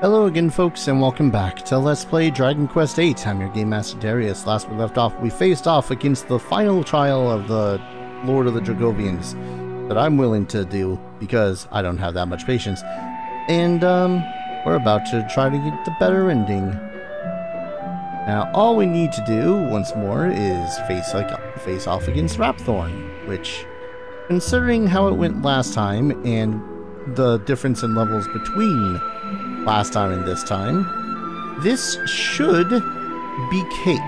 Hello again, folks, and welcome back to Let's Play Dragon Quest VIII. I'm your Game Master Darius. Last we left off, we faced off against the final trial of the Lord of the Dragovians that I'm willing to do because I don't have that much patience. And, we're about to try to get the better ending. Now, all we need to do, once more, is face off against Rhapthorne, which, considering how it went last time, and the difference in levels between last time and this time, this should be cake.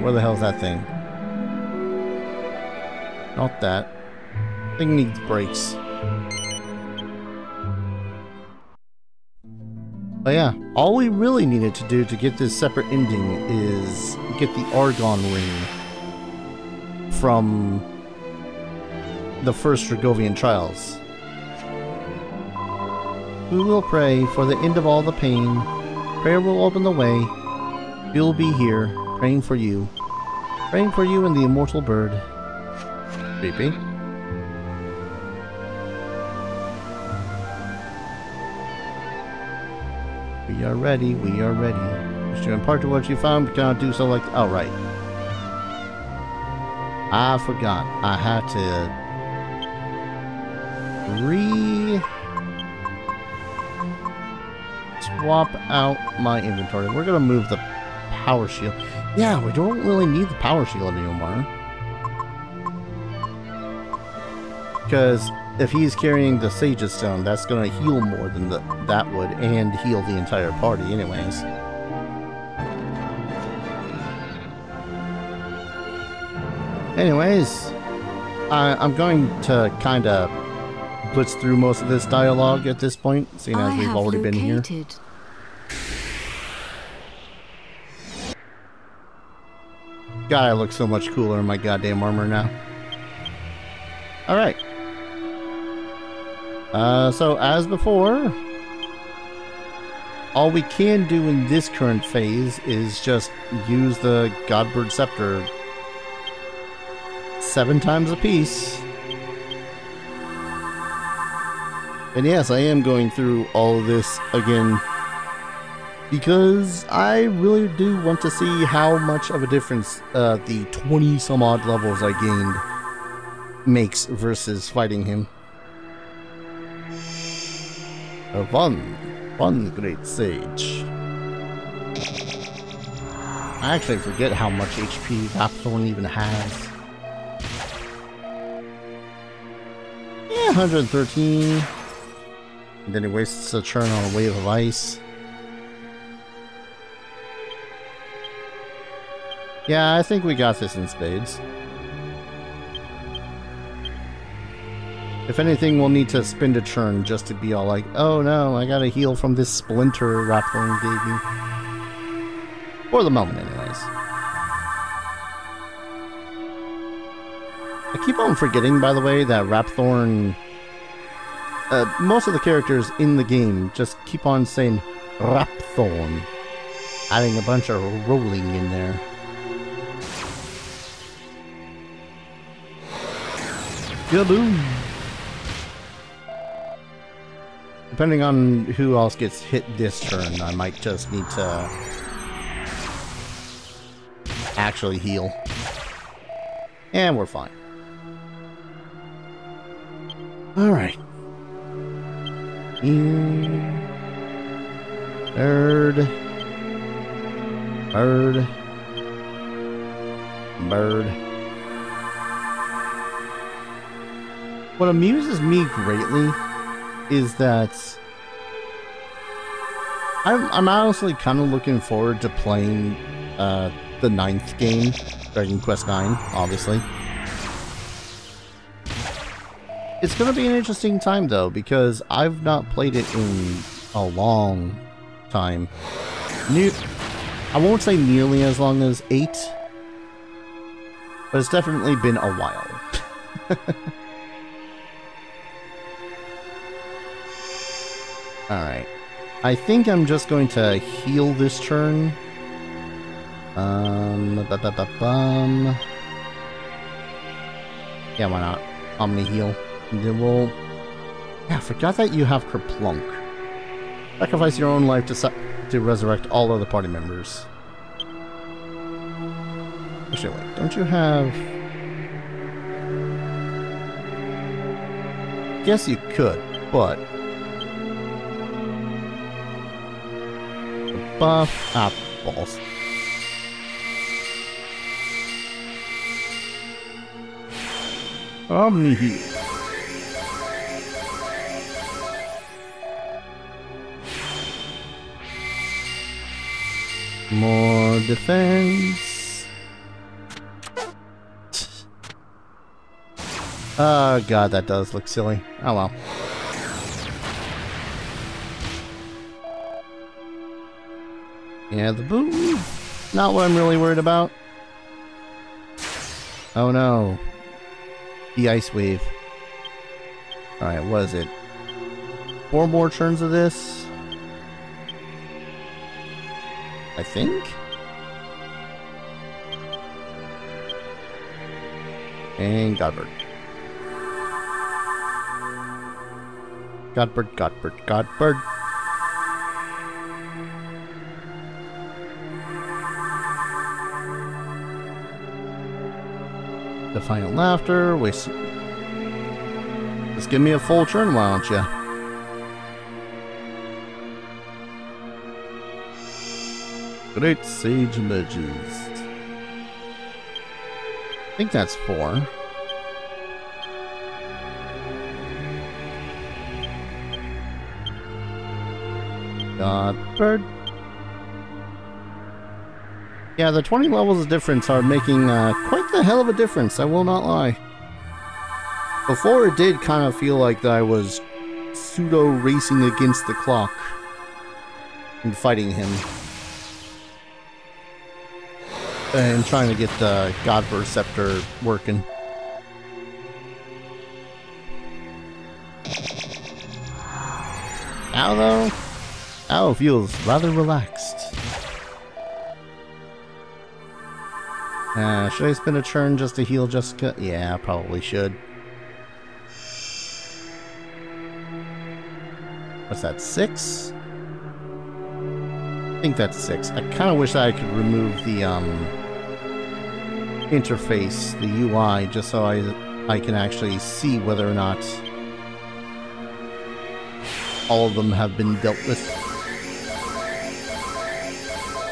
Where the hell's that thing? Not that. Thing needs brakes. But yeah, all we really needed to do to get this separate ending is get the Argon ring from the first Dragovian trials. We will pray for the end of all the pain. Prayer will open the way. We'll be here, praying for you. Praying for you and the immortal bird. Creepy. We are ready, we are ready. Wish to impart to what you found, but cannot do so like... Oh, right. I forgot. I had to... swap out my inventory. We're gonna move the power shield. Yeah, we don't really need the power shield anymore. Because if he's carrying the Sage's Stone, that's gonna heal more than that would, and heal the entire party anyways. Anyways, I'm going to kind of blitz through most of this dialogue at this point, seeing as we've already been here. God, I look so much cooler in my goddamn armor now. Alright. So as before, all we can do in this current phase is just use the Godbird Scepter 7 times a piece. And yes, I am going through all of this again because I really do want to see how much of a difference the 20 some odd levels I gained makes versus fighting him. One great sage. I actually forget how much HP Rhapthorne even has. Yeah, 113. And then he wastes a turn on a wave of ice. Yeah, I think we got this in spades. If anything, we'll need to spend a turn just to be all like, oh no, I gotta heal from this splinter Rhapthorne gave me. For the moment, anyways. I keep on forgetting, by the way, that Rhapthorne... most of the characters in the game just keep on saying Rhapthorne, adding a bunch of rolling in there. Kaboom! Depending on who else gets hit this turn, I might just need to actually heal. And we're fine. Alright. Bird. What amuses me greatly is that I'm honestly kind of looking forward to playing the 9th game, Dragon Quest IX, obviously. It's going to be an interesting time, though, because I've not played it in a long time. I won't say nearly as long as 8, but it's definitely been a while. Alright. I think I'm just going to heal this turn. Yeah, why not? Omni heal. And then we'll... Yeah, I forgot that you have Kerplunk. Sacrifice your own life to resurrect all other party members. Actually, wait, don't you have... Guess you could, but... The buff... Ah, balls. Omni heal. More defense. Oh god, that does look silly. Oh well. Yeah, the boot. Not what I'm really worried about. Oh no. The ice wave. Alright, what is it? 4 more turns of this? I think? And Godbird. Godbird. Defiant Laughter. Waste. Just give me a full turn, why don't you? Great Sage Legends. I think that's 4. Godbird. Yeah, the 20 levels of difference are making quite the hell of a difference, I will not lie. Before it did kind of feel like that I was pseudo-racing against the clock and fighting him. And trying to get the Godbird Scepter working. Now though, now it feels rather relaxed. Should I spend a turn just to heal Jessica? Yeah, I probably should. What's that, 6? I think that's 6. I kind of wish that I could remove the interface, the UI, just so I can actually see whether or not all of them have been dealt with.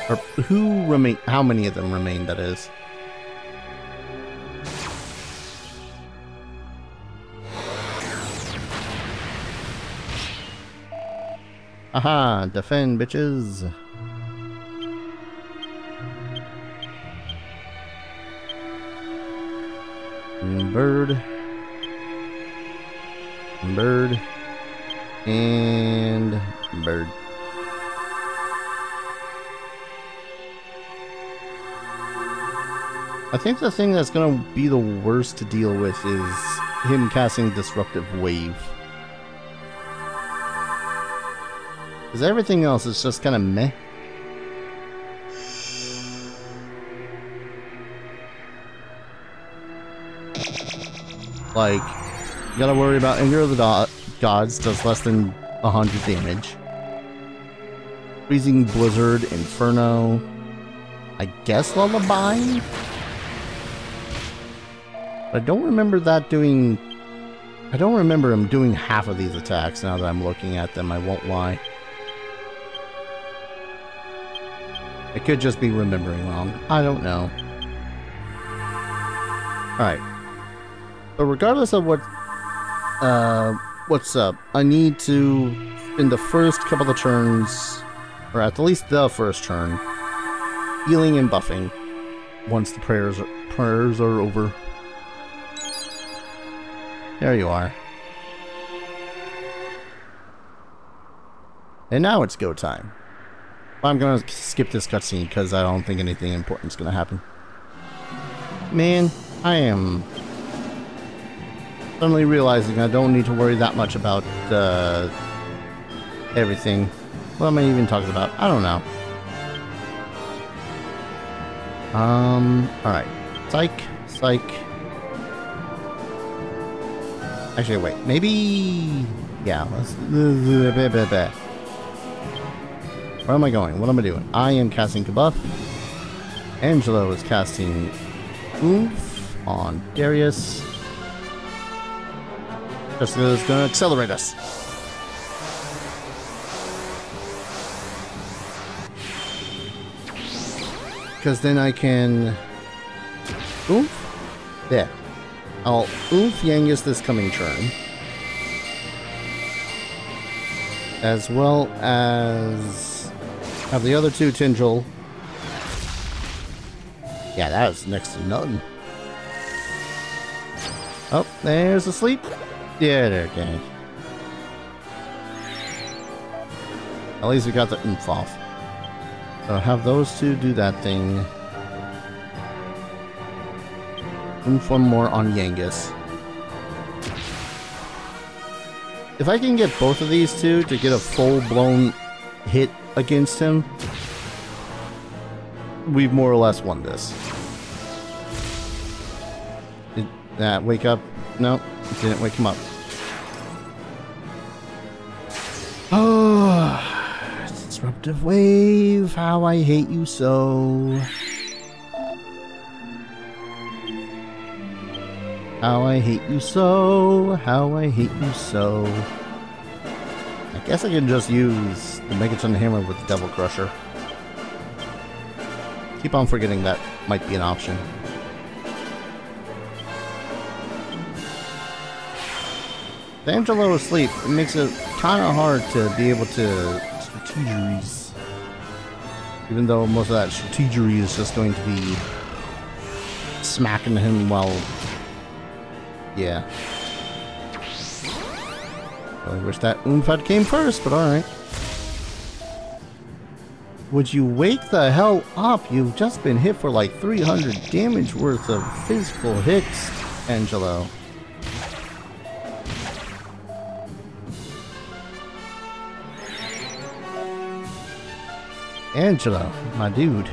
Or who remain, how many of them remain, that is. Aha, defend, bitches. Bird. Bird. And bird. I think the thing that's going to be the worst to deal with is him casting Disruptive Wave. Because everything else is just kind of meh. Like, you gotta worry about Anger of the Gods does less than 100 damage. Freezing Blizzard, Inferno. I guess Lullaby? I don't remember that doing... I don't remember him doing half of these attacks now that I'm looking at them, I won't lie. I could just be remembering wrong. I don't know. Alright. So regardless of what's up, I need to spend the first couple of turns, or at least the first turn, healing and buffing once the prayers are over. There you are. And now it's go time. I'm gonna skip this cutscene because I don't think anything important is gonna happen. Man, I am suddenly realizing I don't need to worry that much about everything. What am I even talking about? I don't know. Alright. Psych. Actually, wait. Maybe... Yeah, let's... Where am I going? What am I doing? I am casting Kabuff. Angelo is casting Oomph on Darius. Jessica is going to accelerate us. Because then I can Oomph. There. I'll Oomph Yangus this coming turn. As well as have the other two Tindril. Yeah, that was next to nothing. Oh, there's a sleep. Yeah, there, okay. At least we got the oomph off. So have those two do that thing. Oomph one more on Yangus. If I can get both of these two to get a full-blown hit against him, we've more or less won this. Did that wake up? No, it didn't wake him up. Oh, disruptive wave, how I hate you so. How I hate you so, how I hate you so. I guess I can just use the Megaton Hammer with the Devil Crusher. Keep on forgetting that might be an option. With Angelo asleep, it makes it kind of hard to be able to strategize. Even though most of that strategery is just going to be smacking him while... Yeah. I wish that oomph had came first, but alright. Would you wake the hell up? You've just been hit for like 300 damage worth of physical hits, Angelo. Angelo, my dude.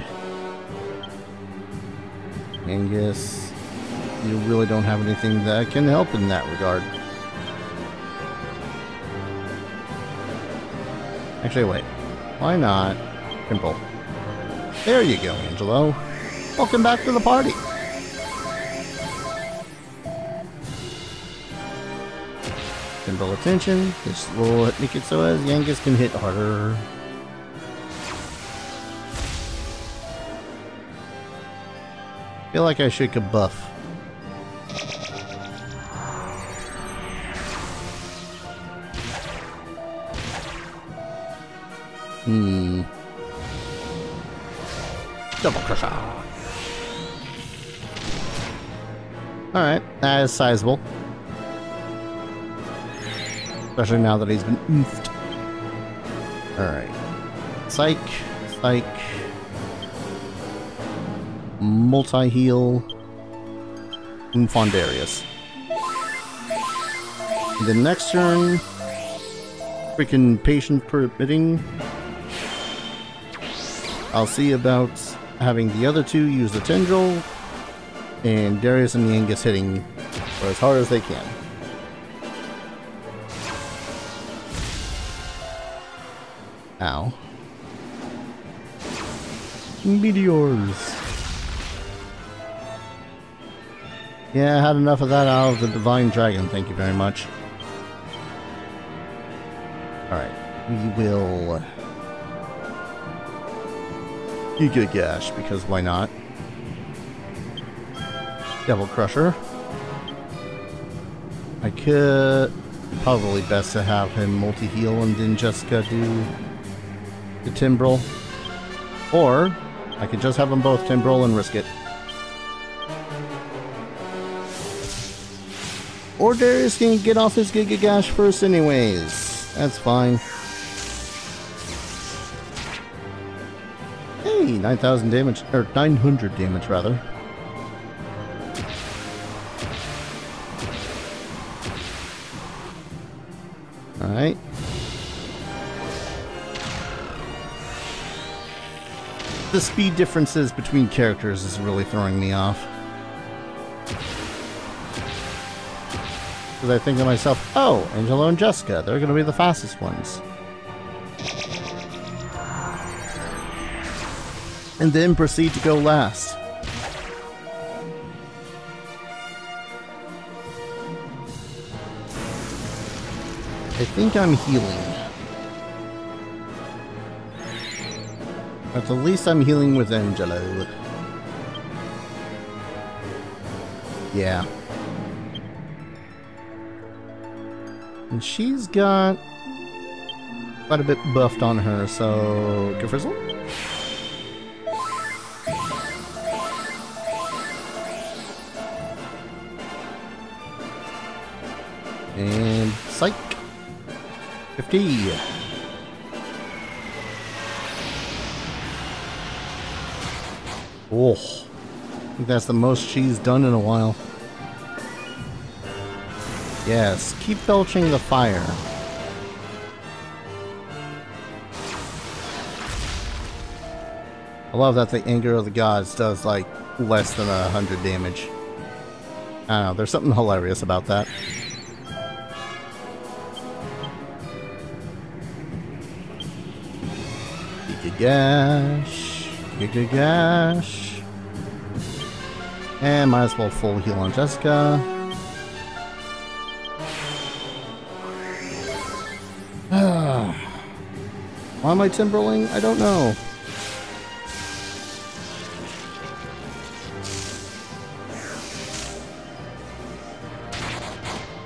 Angus, you really don't have anything that can help in that regard. Actually, wait. Why not? Simple. There you go, Angelo. Welcome back to the party. Simple attention. This will make it so as Yangus can hit harder. Feel like I should Kabuff. Double Crusher. Alright, that is sizable. Especially now that he's been oofed. Alright. Psych. Psych. Multi-heal. Oomph on Darius. And the next turn, freaking patient permitting, I'll see about having the other two use the Tindril, and Darius and Yangus hitting for as hard as they can. Ow. Meteors. Yeah, I had enough of that out of the Divine Dragon, thank you very much. Alright, we will... Giga Gash, because why not? Devil Crusher. I could... Probably best to have him multi-heal and then Jessica do the Timbrel. Or, I could just have them both Timbrel and risk it. Or Darius can get off his Giga Gash first anyways. That's fine. Hey, 9,000 damage, or 900 damage rather. Alright. The speed differences between characters is really throwing me off. Because I think to myself, oh, Angelo and Jessica, they're going to be the fastest ones. and then proceed to go last. I think I'm healing. At the least I'm healing with Angelo. Yeah. And she's got quite a bit buffed on her, so go frizzle. And psych. 50. Oh, I think that's the most she's done in a while. Yes, keep belching the fire. I love that the Anger of the Gods does like less than 100 damage. I don't know, there's something hilarious about that. Gagash. Gagash. And might as well full heal on Jessica. Why am I Timberling? I don't know.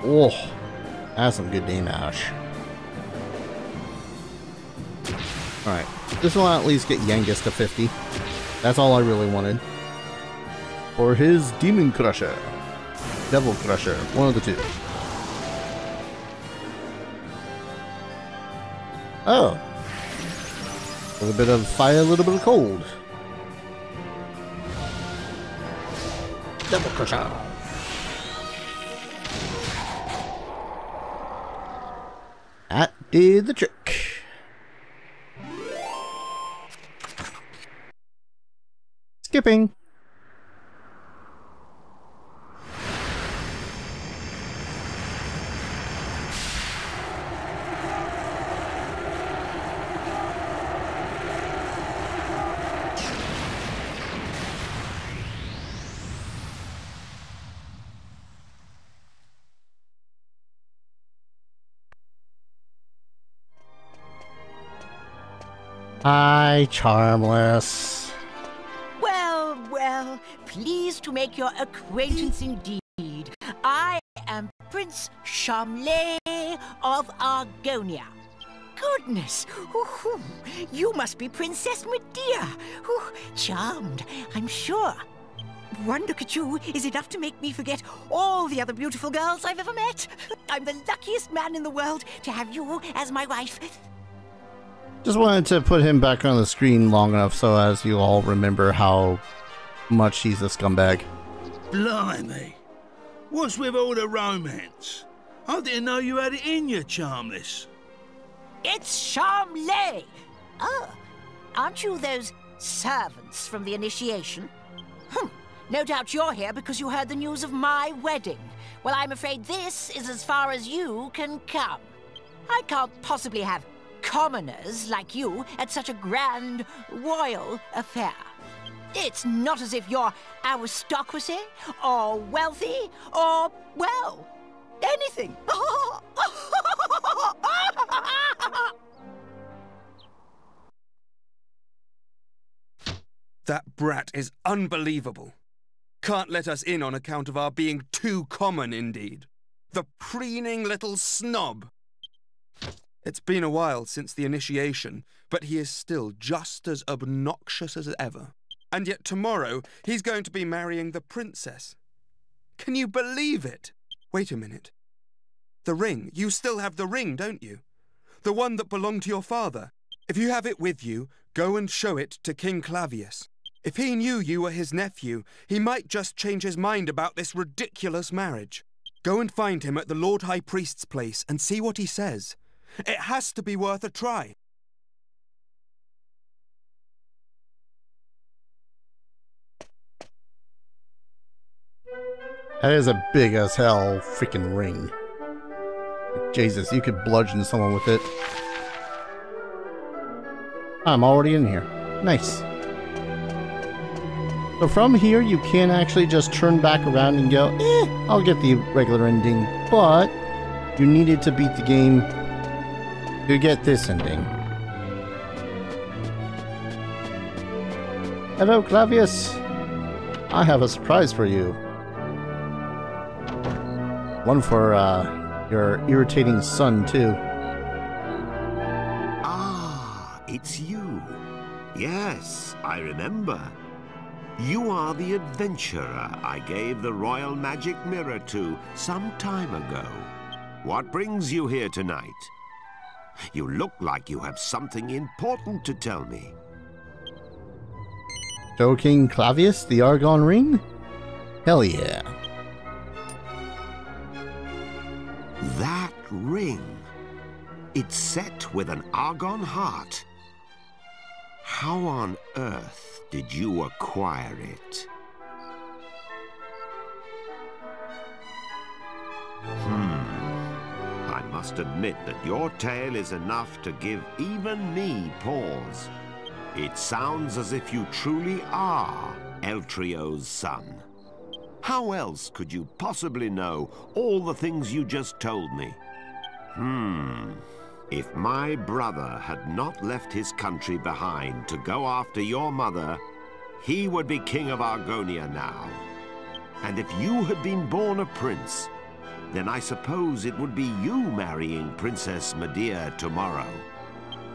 Oh, that's some good damage. Alright, this will at least get Yangus to 50. That's all I really wanted. Or his Demon Crusher. Devil Crusher, one of the two. Oh. A little bit of fire, a little bit of cold. Devil Crusher. That did the trick. Skipping. Hi, Charmless. Well, well, pleased to make your acquaintance indeed. I am Prince Charmless of Argonia. Goodness, you must be Princess Medea. Charmed, I'm sure. One look at you is enough to make me forget all the other beautiful girls I've ever met. I'm the luckiest man in the world to have you as my wife. Just wanted to put him back on the screen long enough so as you all remember how much he's a scumbag. Blimey. What's with all the romance? I didn't know you had it in you, Charmless. It's Charmless. Oh, aren't you those servants from the initiation? No doubt you're here because you heard the news of my wedding. Well, I'm afraid this is as far as you can come. I can't possibly have commoners like you at such a grand royal affair. It's not as if you're aristocracy or wealthy or, well, anything. That brat is unbelievable. Can't let us in on account of our being too common indeed. The preening little snob. It's been a while since the initiation, but he is still just as obnoxious as ever. And yet tomorrow, he's going to be marrying the princess. Can you believe it? Wait a minute. The ring. You still have the ring, don't you? The one that belonged to your father. If you have it with you, go and show it to King Clavius. If he knew you were his nephew, he might just change his mind about this ridiculous marriage. Go and find him at the Lord High Priest's place and see what he says. It has to be worth a try. That is a big as hell freaking ring. Jesus, you could bludgeon someone with it. I'm already in here. Nice. So from here, you can actually just turn back around and go, I'll get the regular ending, but you needed to beat the game to get this ending. Hello, Clavius. I have a surprise for you. One for your irritating son, too. Ah, it's you. Yes, I remember. You are the adventurer I gave the royal magic mirror to some time ago. What brings you here tonight? You look like you have something important to tell me. Show King Clavius the Argon Ring? Hell yeah. That ring. It's set with an argon heart. How on earth did you acquire it? I must admit that your tale is enough to give even me pause. It sounds as if you truly are Eltrio's son. How else could you possibly know all the things you just told me? If my brother had not left his country behind to go after your mother, he would be king of Argonia now. And if you had been born a prince, then I suppose it would be you marrying Princess Medea tomorrow.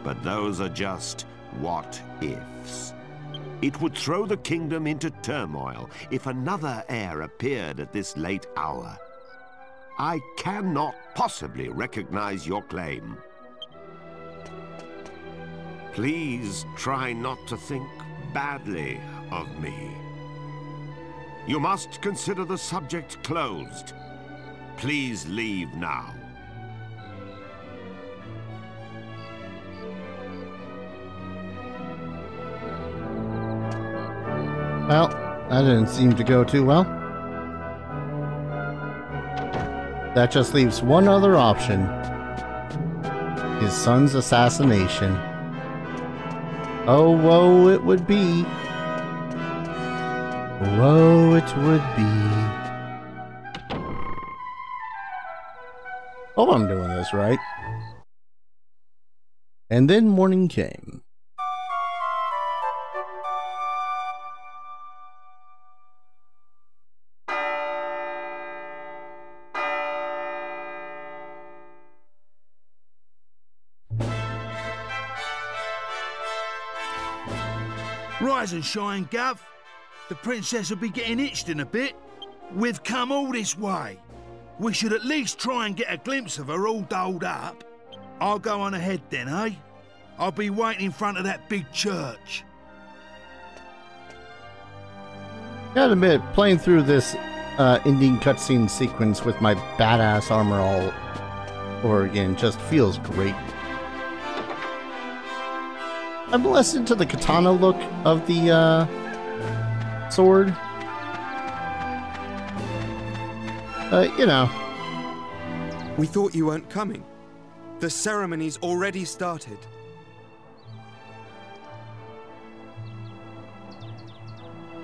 But those are just what-ifs. It would throw the kingdom into turmoil if another heir appeared at this late hour. I cannot possibly recognize your claim. Please try not to think badly of me. You must consider the subject closed. Please leave now. Well, that didn't seem to go too well. That just leaves one other option. His son's assassination. Oh, woe it would be. Woe it would be. Hope I'm doing this right. And then morning came. Rise and shine, Gov. The princess will be getting itched in a bit. We've come all this way. We should at least try and get a glimpse of her all dolled up. I'll go on ahead then, eh? I'll be waiting in front of that big church. Gotta admit, playing through this ending cutscene sequence with my badass armor all over again just feels great. I'm less into the katana look of the sword. You know. We thought you weren't coming. The ceremony's already started.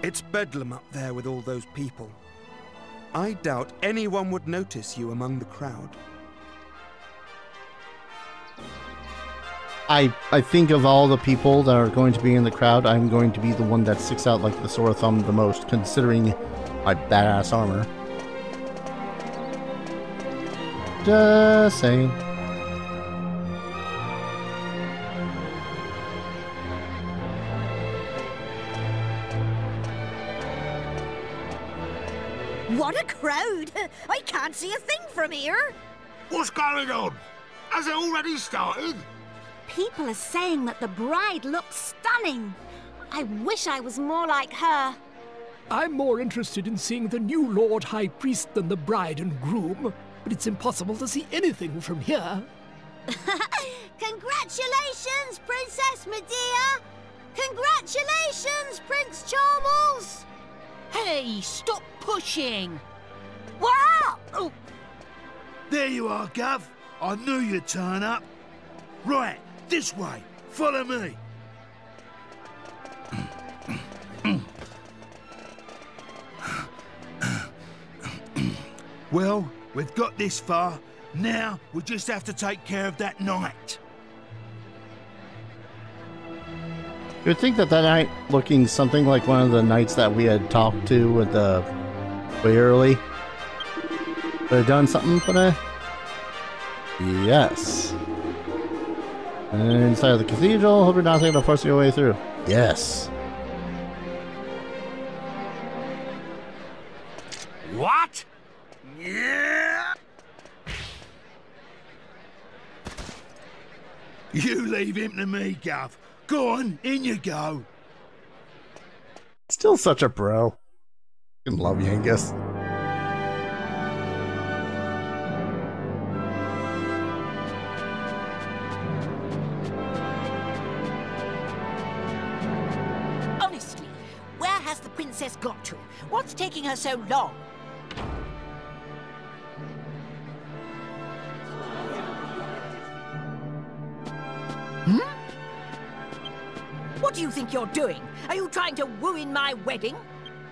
It's bedlam up there with all those people. I doubt anyone would notice you among the crowd. I think of all the people that are going to be in the crowd, I'm going to be the one that sticks out like the sore thumb the most, considering my badass armor. Just saying. What a crowd! I can't see a thing from here. What's going on? Has it already started? People are saying that the bride looks stunning. I wish I was more like her. I'm more interested in seeing the new Lord High Priest than the bride and groom, but it's impossible to see anything from here. Congratulations, Princess Medea! Congratulations, Prince Charmless! Hey, stop pushing! Wow! Oh. There you are, Gov. I knew you'd turn up. Right, this way. Follow me. Well, we've got this far. Now we just have to take care of that knight. You would think that that knight looking something like one of the knights that we had talked to with the way early would have done something for that. Yes. And inside of the cathedral, hope you're not thinking of forcing your way through. Yes. What? Yeah. You leave him to me, Gov. Go on, in you go. Still such a bro. I love you, Angus. Honestly, where has the princess got to? What's taking her so long? What do you think you're doing? Are you trying to ruin my wedding?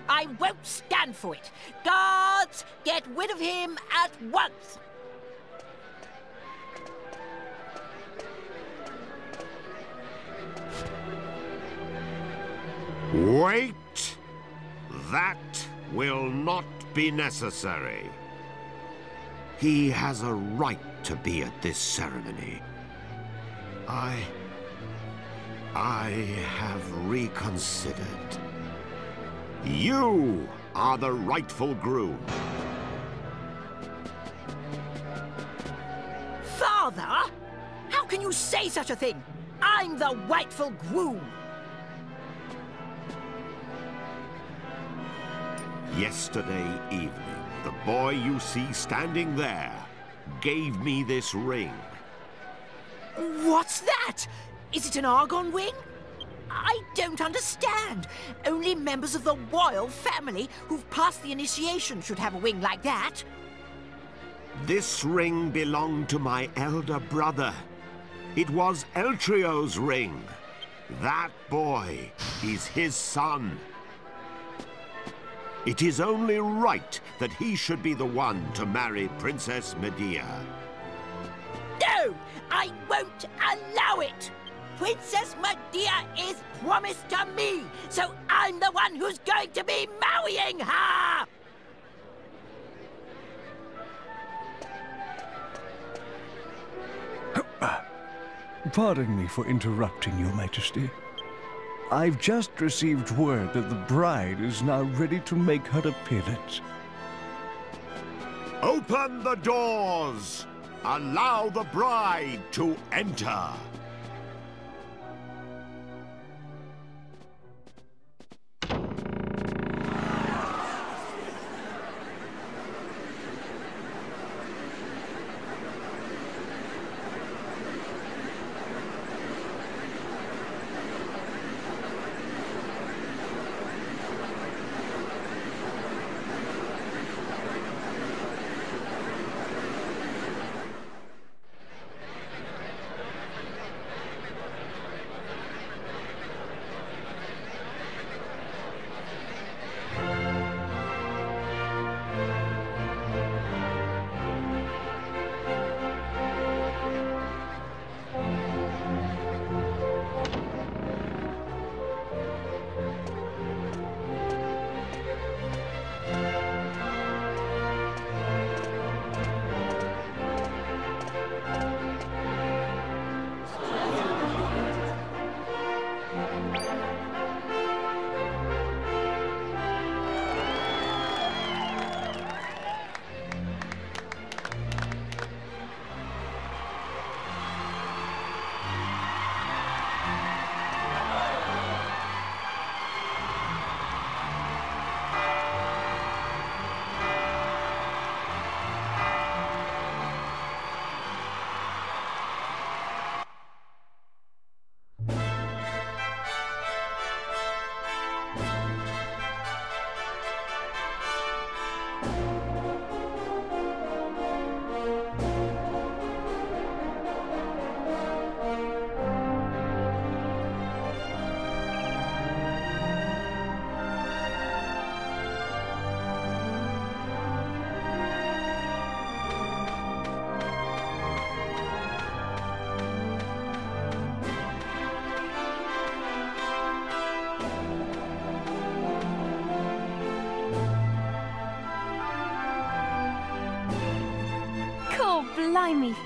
I won't stand for it. Guards, get rid of him at once! Wait! That will not be necessary. He has a right to be at this ceremony. I have reconsidered. You are the rightful groom. Father? How can you say such a thing? I'm the rightful groom. Yesterday evening, the boy you see standing there gave me this ring. What's that? Is it an argon ring? I don't understand. Only members of the royal family who've passed the initiation should have a ring like that. This ring belonged to my elder brother. It was Eltrio's ring. That boy is his son. It is only right that he should be the one to marry Princess Medea. No! I won't allow it! Princess Medea is promised to me, so I'm the one who's going to be marrying her! Pardon me for interrupting, Your Majesty. I've just received word that the bride is now ready to make her appearance. Open the doors! Allow the bride to enter!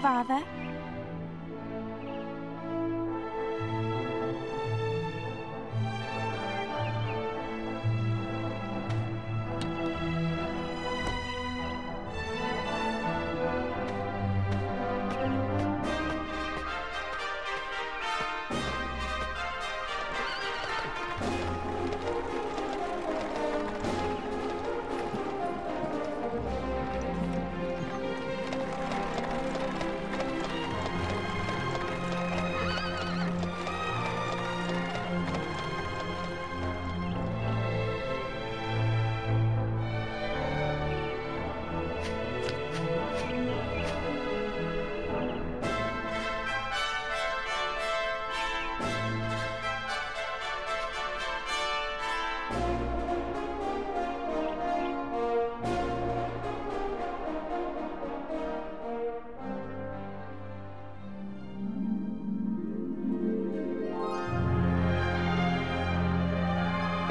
Father.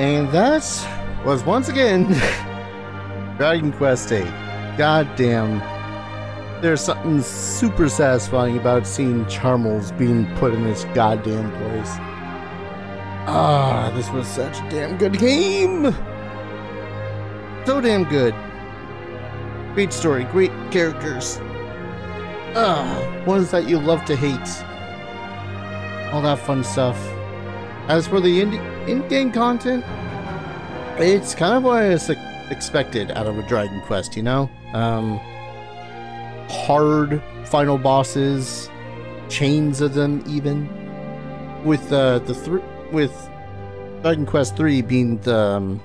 And that was once again Dragon Quest VIII. God damn. There's something super satisfying about seeing Charmless being put in this goddamn place. Ah, this was such a damn good game! So damn good. Great story, great characters. Ones that you love to hate. All that fun stuff. As for the in-game content, it's kind of what I expected out of a Dragon Quest, you know? Hard final bosses, chains of them even. With with Dragon Quest III being the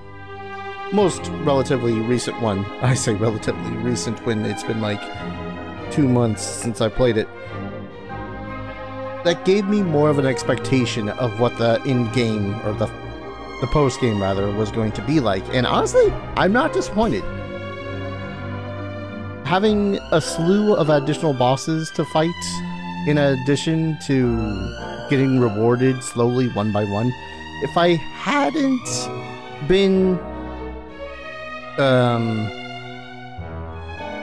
most relatively recent one. I say relatively recent when it's been like 2 months since I played it. That gave me more of an expectation of what the in-game, or the post-game rather, was going to be like. And honestly, I'm not disappointed. Having a slew of additional bosses to fight, in addition to getting rewarded slowly one by one. If I hadn't been...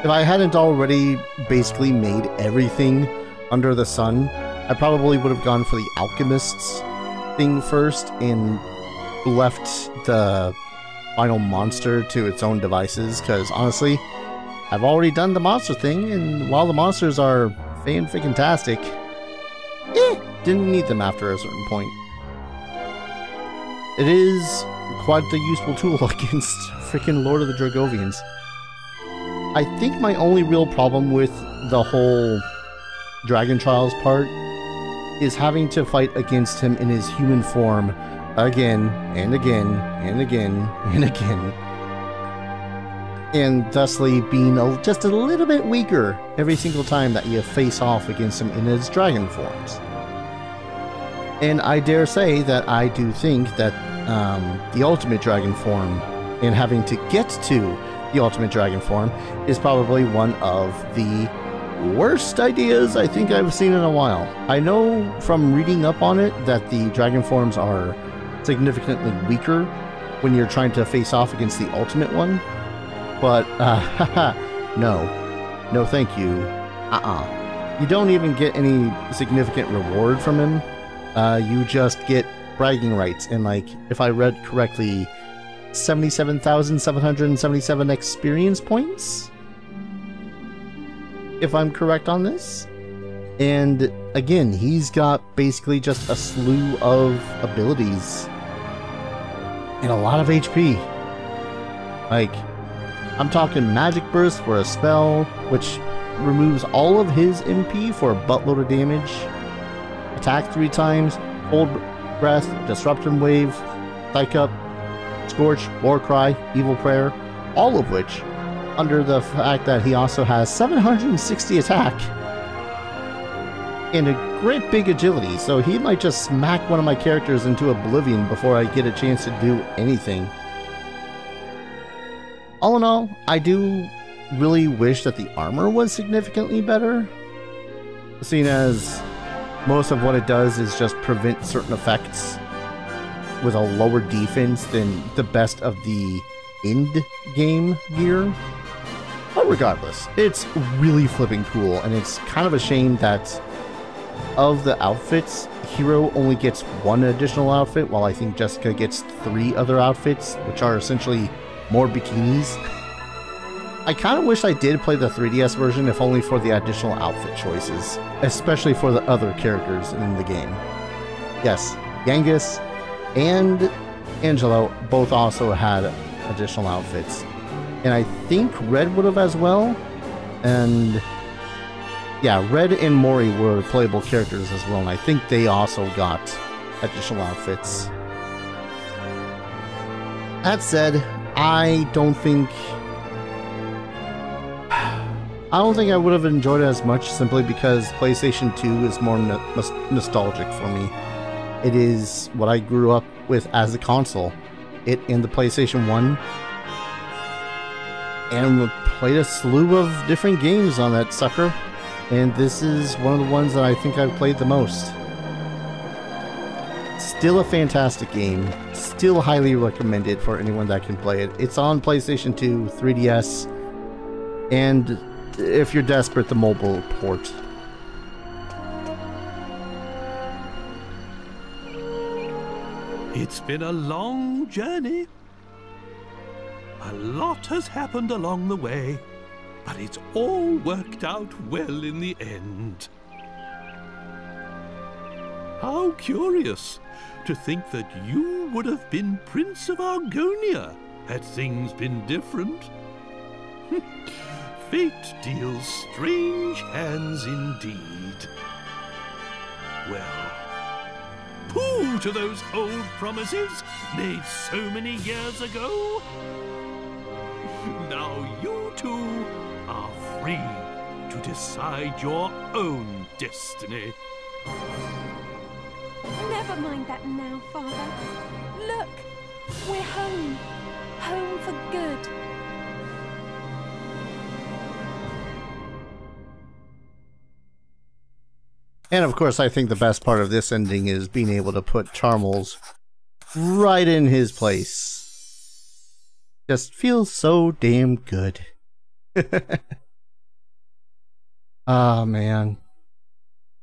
if I hadn't already basically made everything under the sun, I probably would have gone for the Alchemist's thing first and left the final monster to its own devices, because honestly, I've already done the monster thing, and while the monsters are fan-freaking-tastic, didn't need them after a certain point. It is quite a useful tool against freaking Lord of the Dragovians. I think my only real problem with the whole Dragon Trials part is having to fight against him in his human form again and again and again and again, and thusly being just a little bit weaker every single time that you face off against him in his dragon forms. And I dare say that I do think that the ultimate dragon form, and having to get to the ultimate dragon form, is probably one of the worst ideas I think I've seen in a while. I know from reading up on it that the dragon forms are significantly weaker when you're trying to face off against the ultimate one, but no thank you. You don't even get any significant reward from him. You just get bragging rights and, like, if I read correctly, 77,777 experience points, if I'm correct on this. And again, he's got basically just a slew of abilities and a lot of HP. Like, I'm talking Magic Burst for a spell, which removes all of his MP for a buttload of damage. Attack 3 times, Cold Breath, Disruption Wave, Psych Up, Scorch, Warcry, Evil Prayer, all of which under the fact that he also has 760 attack and a great big agility, so he might just smack one of my characters into oblivion before I get a chance to do anything. All in all, I do really wish that the armor was significantly better, seeing as most of what it does is just prevent certain effects with a lower defense than the best of the end game gear. I regardless, it's really flipping cool, and it's kind of a shame that of the outfits, Hero only gets one additional outfit, while I think Jessica gets 3 other outfits, which are essentially more bikinis. I kind of wish I did play the 3DS version, if only for the additional outfit choices, especially for the other characters in the game. Yes, Genghis and Angelo both also had additional outfits, and I think Red would have as well, and yeah, Red and Mori were playable characters as well, and I think they also got additional outfits. That said, I don't think I would have enjoyed it as much, simply because PlayStation 2 is more nostalgic for me. It is what I grew up with as a console. It and the PlayStation 1, and played a slew of different games on that sucker, and this is one of the ones that I think I've played the most. Still a fantastic game, still highly recommended for anyone that can play it. It's on PlayStation 2, 3DS, and if you're desperate, the mobile port. It's been a long journey. A lot has happened along the way, but it's all worked out well in the end. How curious to think that you would have been Prince of Argonia had things been different. Fate deals strange hands indeed. Well, pooh to those old promises made so many years ago. Now you two are free to decide your own destiny. Never mind that now, Father. Look, we're home. Home for good. And of course, I think the best part of this ending is being able to put Charmless right in his place. Just feels so damn good. Oh man,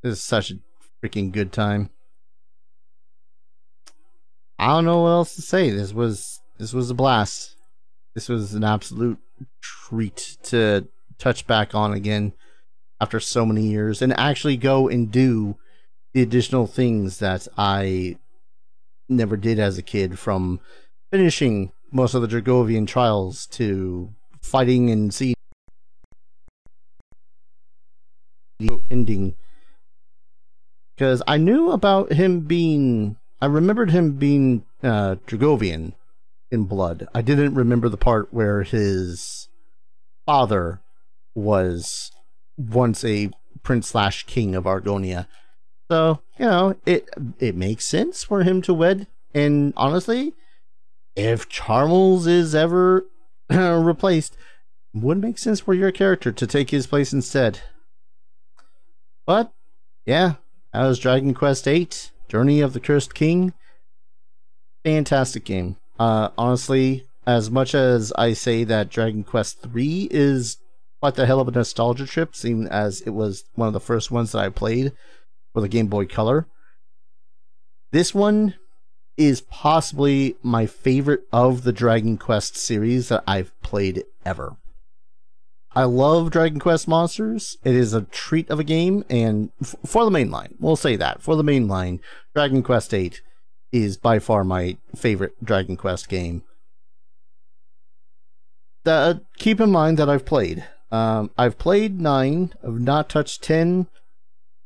this is such a freaking good time. I don't know what else to say. This was a blast. This was an absolute treat to touch back on again after so many years, and actually go and do the additional things that I never did as a kid, from finishing most of the Dragovian trials to fighting and seeing the ending. Because I knew about him being, I remembered him being Dragovian in blood. I didn't remember the part where his father was once a prince/king of Argonia. So, you know, it makes sense for him to wed. And honestly, if Charmless is ever replaced, it would make sense for your character to take his place instead. But, yeah, that was Dragon Quest VIII, Journey of the Cursed King. Fantastic game. Honestly, as much as I say that Dragon Quest III is quite the hell of a nostalgia trip, seeing as it was one of the first ones that I played for the Game Boy Color, this one is possibly my favorite of the Dragon Quest series that I've played ever. I love Dragon Quest Monsters. It is a treat of a game, and for the main line, we'll say that. For the main line, Dragon Quest VIII is by far my favorite Dragon Quest game. Keep in mind that I've played 9, I've not touched 10,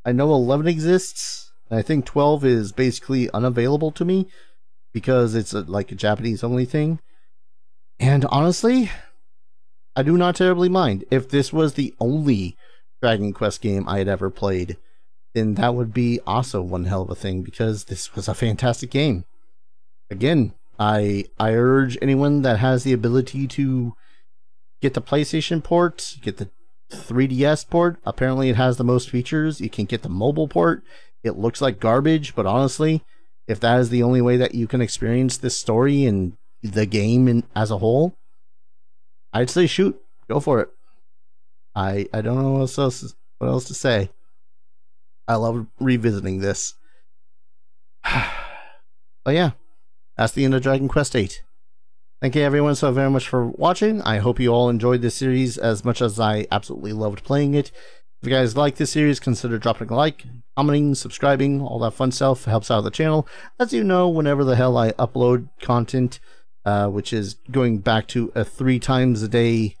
I know 11 exists, and I think 12 is basically unavailable to me because it's like a Japanese only thing. And honestly, I do not terribly mind. If this was the only Dragon Quest game I had ever played, then that would be also one hell of a thing, because this was a fantastic game. Again, I urge anyone that has the ability to get the PlayStation port, get the 3DS port. Apparently it has the most features. You can get the mobile port. It looks like garbage, but honestly, if that is the only way that you can experience this story and the game as a whole, I'd say shoot, go for it. I don't know what else to say. I love revisiting this. But yeah, that's the end of Dragon Quest VIII. Thank you everyone so very much for watching. I hope you all enjoyed this series as much as I absolutely loved playing it. If you guys like this series, consider dropping a like, commenting, subscribing, all that fun stuff helps out the channel. As you know, whenever the hell I upload content, which is going back to a 3 times a day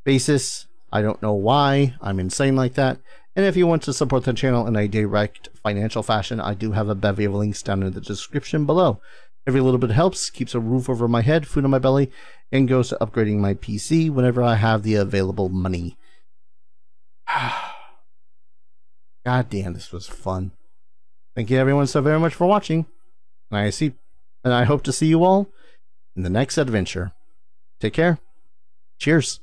basis. I don't know why I'm insane like that. And if you want to support the channel in a direct financial fashion, I do have a bevy of links down in the description below. Every little bit helps, keeps a roof over my head, food on my belly, and goes to upgrading my PC whenever I have the available money. God damn, this was fun. Thank you everyone so very much for watching. And I hope to see you all in the next adventure. Take care. Cheers.